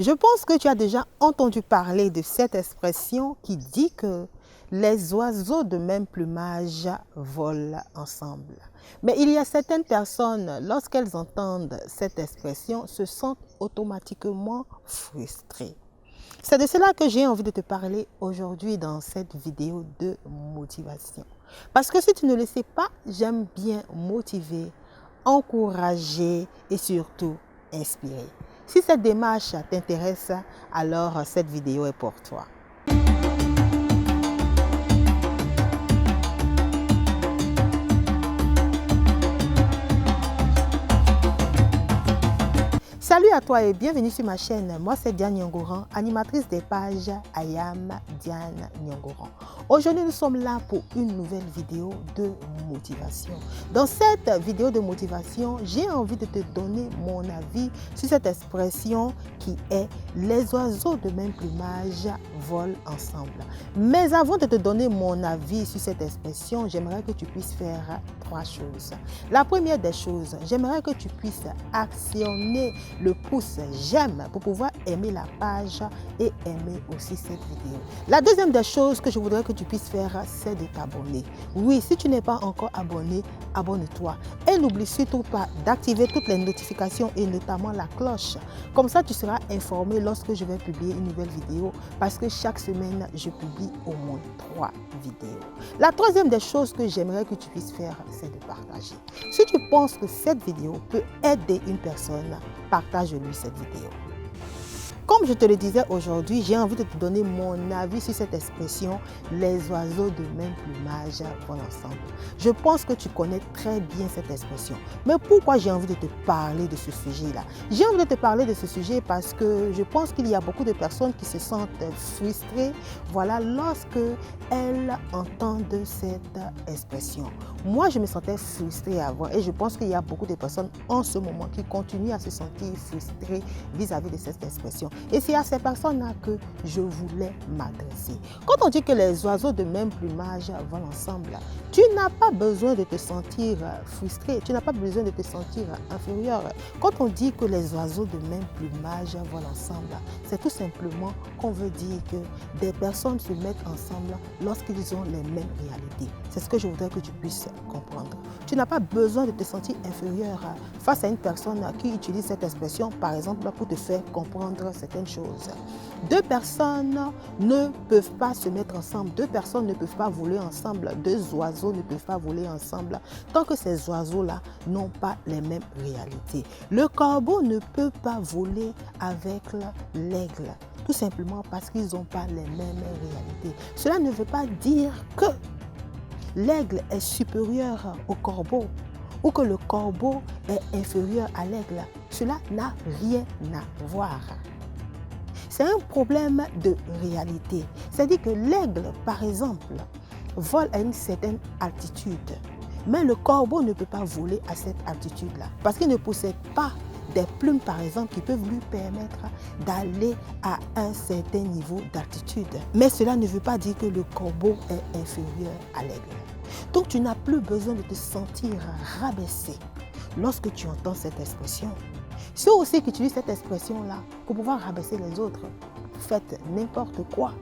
Je pense que tu as déjà entendu parler de cette expression qui dit que les oiseaux de même plumage volent ensemble. Mais il y a certaines personnes, lorsqu'elles entendent cette expression, se sentent automatiquement frustrées. C'est de cela que j'ai envie de te parler aujourd'hui dans cette vidéo de motivation. Parce que si tu ne le sais pas, j'aime bien motiver, encourager et surtout inspirer. Si cette démarche t'intéresse, alors cette vidéo est pour toi. Salut à toi et bienvenue sur ma chaîne. Moi c'est Diane Nyongoran, animatrice des pages I Am Diane Nyongoran. Aujourd'hui nous sommes là pour une nouvelle vidéo de motivation. Dans cette vidéo de motivation, j'ai envie de te donner mon avis sur cette expression qui est « les oiseaux de même plumage volent ensemble ». Mais avant de te donner mon avis sur cette expression, j'aimerais que tu puisses faire trois choses. La première des choses, j'aimerais que tu puisses actionner le pouce j'aime pour pouvoir aimer la page et aimer aussi cette vidéo. La deuxième des choses que je voudrais que tu puisses faire, c'est de t'abonner. Oui, si tu n'es pas encore abonné, abonne-toi. Et n'oublie surtout pas d'activer toutes les notifications et notamment la cloche. Comme ça, tu seras informé lorsque je vais publier une nouvelle vidéo parce que chaque semaine, je publie au moins 3 vidéos. La troisième des choses que j'aimerais que tu puisses faire, c'est de partager. Si tu penses que cette vidéo peut aider une personne, partage-lui cette vidéo. Comme je te le disais aujourd'hui, j'ai envie de te donner mon avis sur cette expression « les oiseaux de même plumage volent ensemble ». Je pense que tu connais très bien cette expression. Mais pourquoi j'ai envie de te parler de ce sujet-là? J'ai envie de te parler de ce sujet parce que je pense qu'il y a beaucoup de personnes qui se sentent frustrées, voilà, lorsque elles entendent cette expression. Moi, je me sentais frustrée avant et je pense qu'il y a beaucoup de personnes en ce moment qui continuent à se sentir frustrées vis-à-vis de cette expression. Et c'est à ces personnes-là que je voulais m'adresser. Quand on dit que les oiseaux de même plumage volent ensemble, tu n'as pas besoin de te sentir frustré, tu n'as pas besoin de te sentir inférieur. Quand on dit que les oiseaux de même plumage volent ensemble, c'est tout simplement qu'on veut dire que des personnes se mettent ensemble lorsqu'ils ont les mêmes réalités. C'est ce que je voudrais que tu puisses comprendre. Tu n'as pas besoin de te sentir inférieur face à une personne qui utilise cette expression, par exemple, pour te faire comprendre certaines choses. Deux personnes ne peuvent pas se mettre ensemble, deux personnes ne peuvent pas voler ensemble, deux oiseaux ne peuvent pas voler ensemble tant que ces oiseaux-là n'ont pas les mêmes réalités. Le corbeau ne peut pas voler avec l'aigle, tout simplement parce qu'ils n'ont pas les mêmes réalités. Cela ne veut pas dire que l'aigle est supérieur au corbeau ou que le corbeau est inférieur à l'aigle. Cela n'a rien à voir. C'est un problème de réalité. C'est-à-dire que l'aigle, par exemple, vole à une certaine altitude. Mais le corbeau ne peut pas voler à cette altitude-là parce qu'il ne possède pas des plumes, par exemple, qui peuvent lui permettre d'aller à un certain niveau d'altitude. Mais cela ne veut pas dire que le corbeau est inférieur à l'aigle. Donc, tu n'as plus besoin de te sentir rabaissé lorsque tu entends cette expression. Ceux aussi qui utilisent cette expression-là pour pouvoir rabaisser les autres, faites n'importe quoi.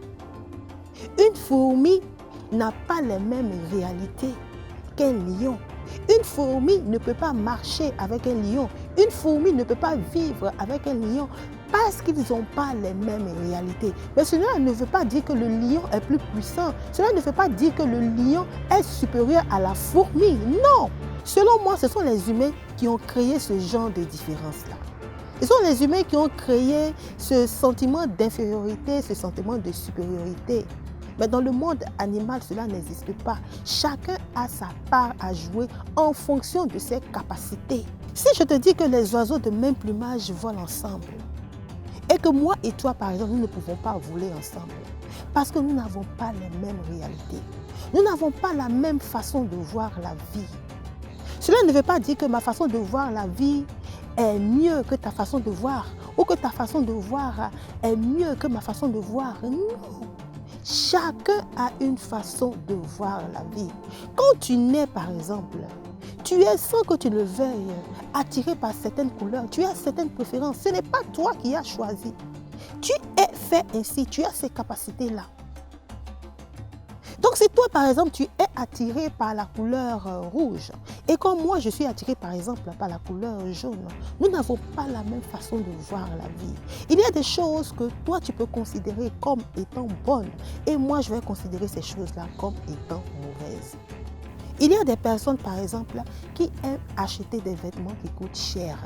Une fourmi n'a pas les mêmes réalités qu'un lion. Une fourmi ne peut pas marcher avec un lion. Une fourmi ne peut pas vivre avec un lion parce qu'ils n'ont pas les mêmes réalités. Mais cela ne veut pas dire que le lion est plus puissant. Cela ne veut pas dire que le lion est supérieur à la fourmi. Non! Selon moi, ce sont les humains qui ont créé ce genre de différence-là. Ce sont les humains qui ont créé ce sentiment d'infériorité, ce sentiment de supériorité. Mais dans le monde animal, cela n'existe pas. Chacun a sa part à jouer en fonction de ses capacités. Si je te dis que les oiseaux de même plumage volent ensemble, et que moi et toi, par exemple, nous ne pouvons pas voler ensemble, parce que nous n'avons pas les mêmes réalités. Nous n'avons pas la même façon de voir la vie. Cela ne veut pas dire que ma façon de voir la vie est mieux que ta façon de voir, ou que ta façon de voir est mieux que ma façon de voir. Non. Chacun a une façon de voir la vie. Quand tu nais, par exemple, tu es, sans que tu le veuilles, attiré par certaines couleurs. Tu as certaines préférences. Ce n'est pas toi qui as choisi. Tu es fait ainsi, tu as ces capacités-là. Donc, si toi, par exemple, tu es attiré par la couleur rouge et comme moi, je suis attiré, par exemple, par la couleur jaune, nous n'avons pas la même façon de voir la vie. Il y a des choses que toi, tu peux considérer comme étant bonnes et moi, je vais considérer ces choses-là comme étant mauvaises. Il y a des personnes, par exemple, qui aiment acheter des vêtements qui coûtent cher,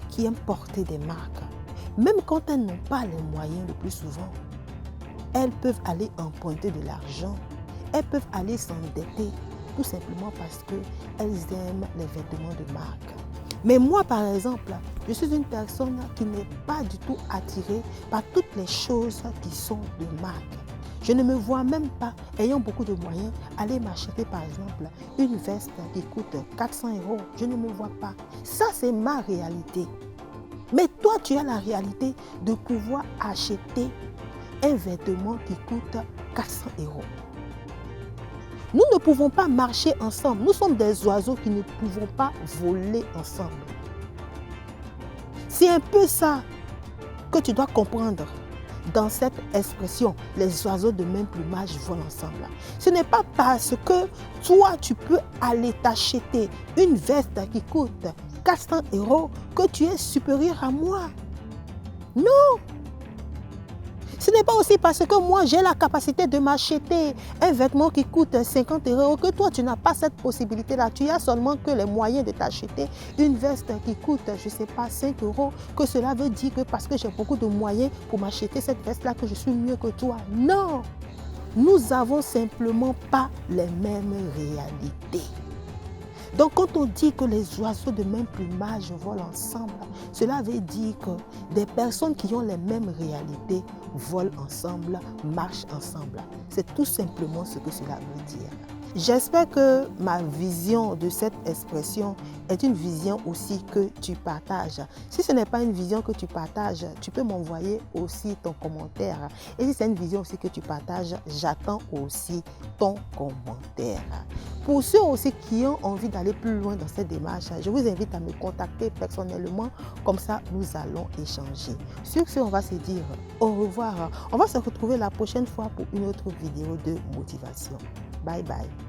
qui aiment porter des marques. Même quand elles n'ont pas les moyens le plus souvent, elles peuvent aller emprunter de l'argent. Elles peuvent aller s'endetter tout simplement parce qu'elles aiment les vêtements de marque. Mais moi, par exemple, je suis une personne qui n'est pas du tout attirée par toutes les choses qui sont de marque. Je ne me vois même pas, ayant beaucoup de moyens, aller m'acheter par exemple une veste qui coûte 400 €. Je ne me vois pas. Ça, c'est ma réalité. Mais toi, tu as la réalité de pouvoir acheter un vêtement qui coûte 400 €. Nous ne pouvons pas marcher ensemble. Nous sommes des oiseaux qui ne pouvons pas voler ensemble. C'est un peu ça que tu dois comprendre dans cette expression. Les oiseaux de même plumage volent ensemble. Ce n'est pas parce que toi, tu peux aller t'acheter une veste qui coûte 400 € que tu es supérieur à moi. Non! Ce n'est pas aussi parce que moi, j'ai la capacité de m'acheter un vêtement qui coûte 50 € que toi, tu n'as pas cette possibilité-là. Tu as seulement que les moyens de t'acheter une veste qui coûte, je ne sais pas, 5 €, que cela veut dire que parce que j'ai beaucoup de moyens pour m'acheter cette veste-là, que je suis mieux que toi. Non! Nous n'avons simplement pas les mêmes réalités. Donc, quand on dit que les oiseaux de même plumage volent ensemble, cela veut dire que des personnes qui ont les mêmes réalités volent ensemble, marchent ensemble. C'est tout simplement ce que cela veut dire. J'espère que ma vision de cette expression est une vision aussi que tu partages. Si ce n'est pas une vision que tu partages, tu peux m'envoyer aussi ton commentaire. Et si c'est une vision aussi que tu partages, j'attends aussi ton commentaire. Pour ceux aussi qui ont envie d'aller plus loin dans cette démarche, je vous invite à me contacter personnellement. Comme ça, nous allons échanger. Sur ce, on va se dire au revoir. On va se retrouver la prochaine fois pour une autre vidéo de motivation. Bye bye.